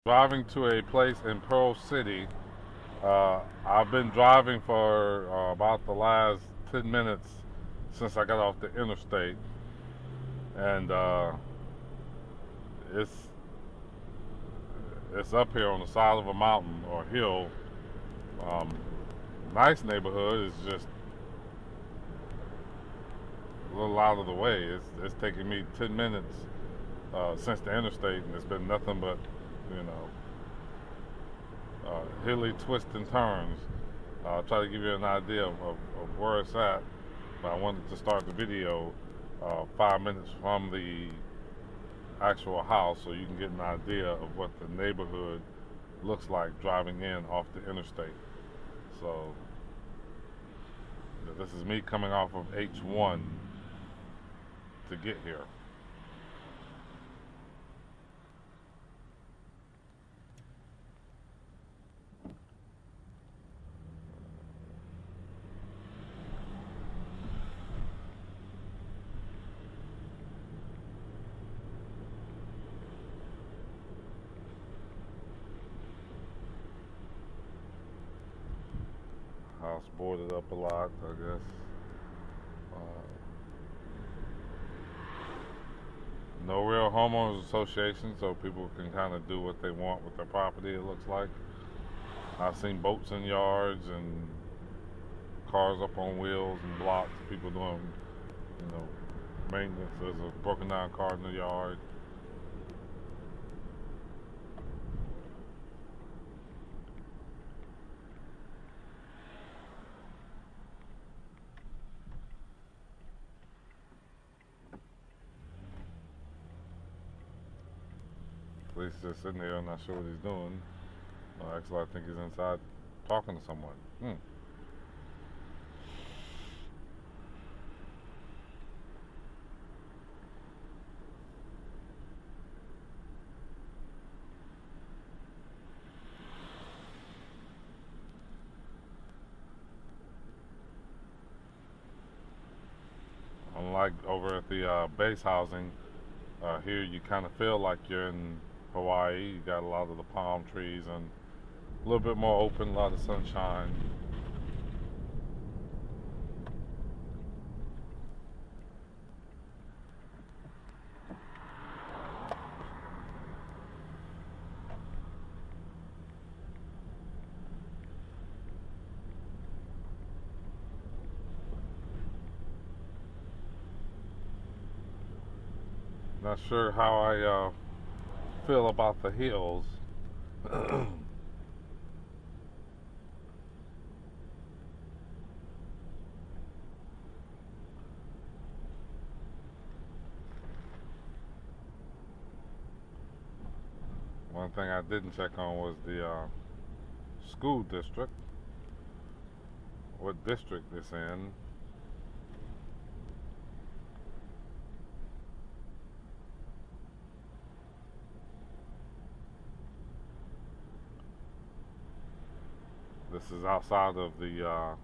Driving to a place in Pearl City. I've been driving for about the last 10 minutes since I got off the interstate, and it's it's up here on the side of a mountain or hill. Um, Nice neighborhood. It's just a little out of the way. It's taking me 10 minutes since the interstate, and it's been nothing but you know hilly twists and turns. I'll try to give you an idea of where it's at. But I wanted to start the video 5 minutes from the actual house so you can get an idea of what the neighborhood looks like driving in off the interstate. So this is me coming off of H1 to get here. House boarded up a lot, I guess. No real homeowners association, so people can kind of do what they want with their property, it looks like. I've seen boats in yards and cars up on wheels and blocks, people doing, you know, maintenance. There's a broken down car in the yard. Police just sitting there, I'm not sure what he's doing. Actually, I think he's inside talking to someone. Unlike over at the base housing, here you kind of feel like you're in Hawaii. You got a lot of the palm trees and a little bit more open, a lot of sunshine. Not sure how I feel about the hills. One thing I didn't check on was the school district. What district it's in. This is outside of the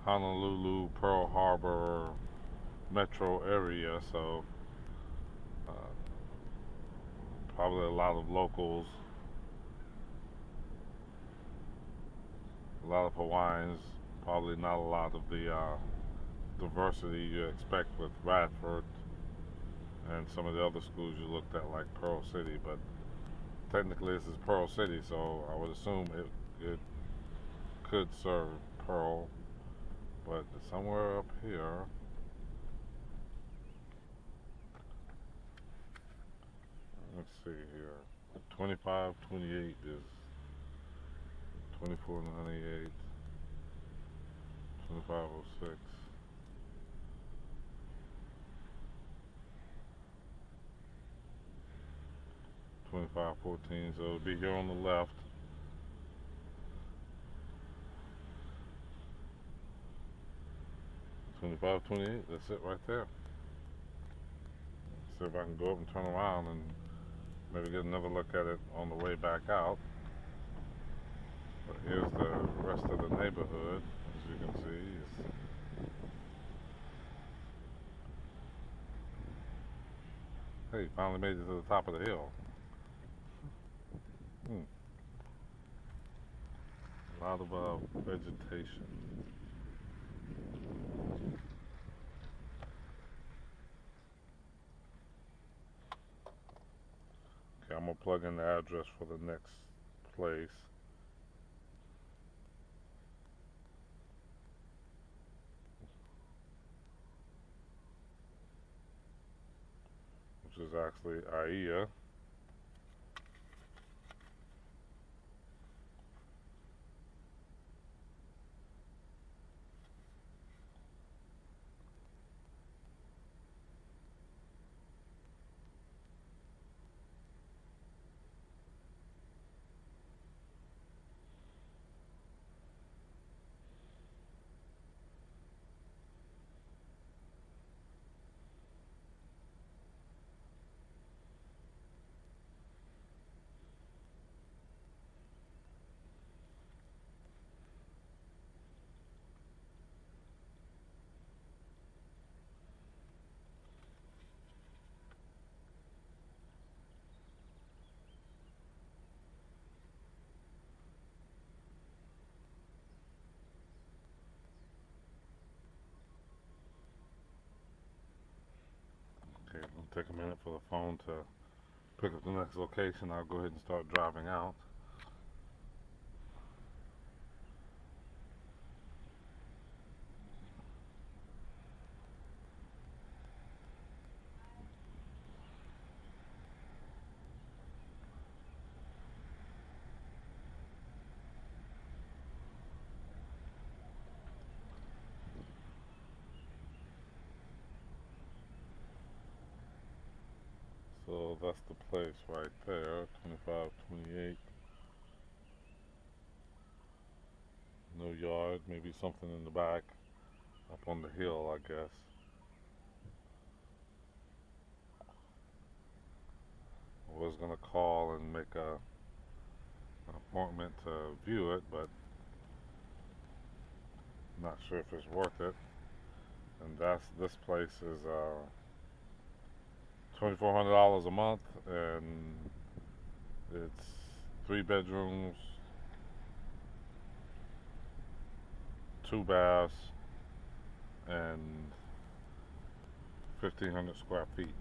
Honolulu, Pearl Harbor metro area, so uh, probably a lot of locals, a lot of Hawaiians, probably not a lot of the diversity you expect with Radford and some of the other schools you looked at like Pearl City, but technically this is Pearl City, so I would assume it could serve Pearl, but somewhere up here. Let's see here. 2528 is 2498, 2506. 2514, so it'll be here on the left. 2528, that's it right there. See if I can go up and turn around and maybe get another look at it on the way back out. But here's the rest of the neighborhood, as you can see. Hey, finally made it to the top of the hill. lot of vegetation. Okay, I'm gonna plug in the address for the next place, which is actually AIA. Okay, it'll take a minute for the phone to pick up the next location. I'll go ahead and start driving out. So that's the place right there, 2528. No yard, maybe something in the back, up on the hill, I guess. I was gonna call and make an appointment to view it, but not sure if it's worth it. And this place is $2,400 a month, and it's 3 bedrooms, 2 baths, and 1,500 square feet.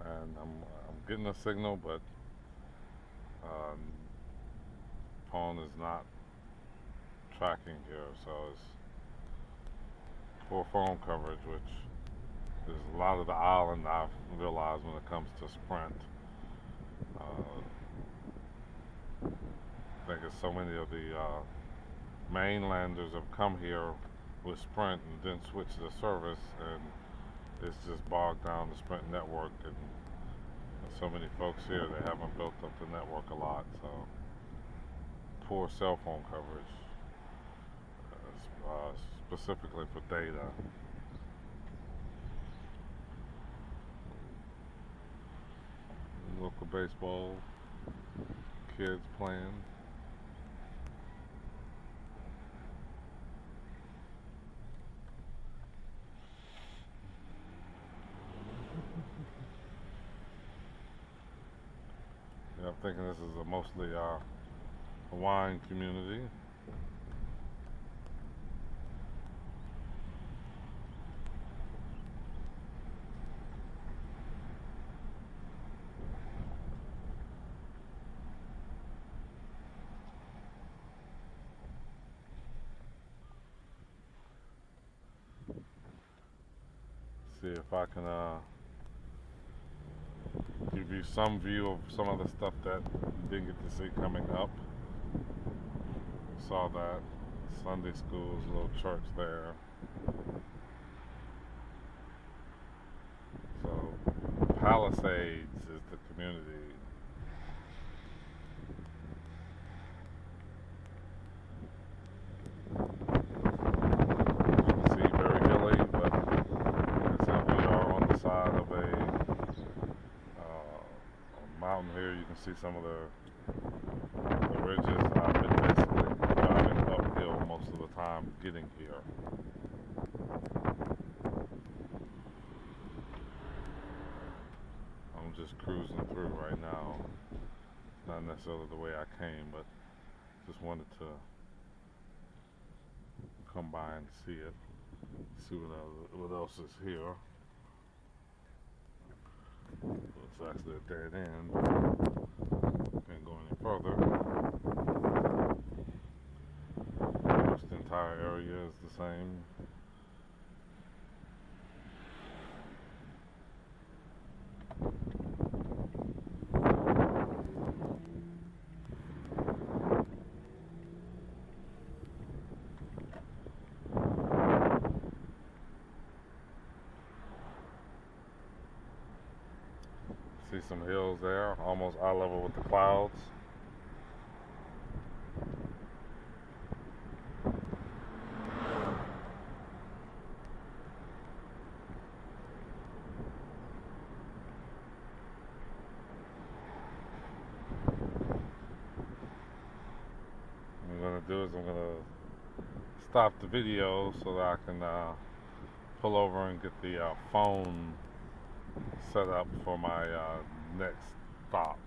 And I'm getting a signal, but um, phone is not tracking here, so it's poor phone coverage, which is a lot of the island I've realized when it comes to Sprint. I think it's so many of the mainlanders have come here with Sprint and then switched the service, and it's just bogged down the Sprint network, and there's so many folks here that haven't built up the network a lot, so poor cell phone coverage, specifically for data. Local baseball, kids playing. Yeah, I'm thinking this is a mostly Hawaiian community. See if I can give you some view of some of the stuff that you didn't get to see coming up. Saw that Sunday school's little church there. So Palisades is the community. You can see very hilly, but that's how we are on the side of a mountain here. You can see some of the ridges. I've been basically driving uphill most of the time getting here. through right now. Not necessarily the way I came, but just wanted to come by and see it, see what else is here. It's actually a dead end. Can't go any further. Pretty much the entire area is the same. See some hills there, almost eye level with the clouds. What I'm going to do is I'm going to stop the video so that I can pull over and get the phone set up for my next stop.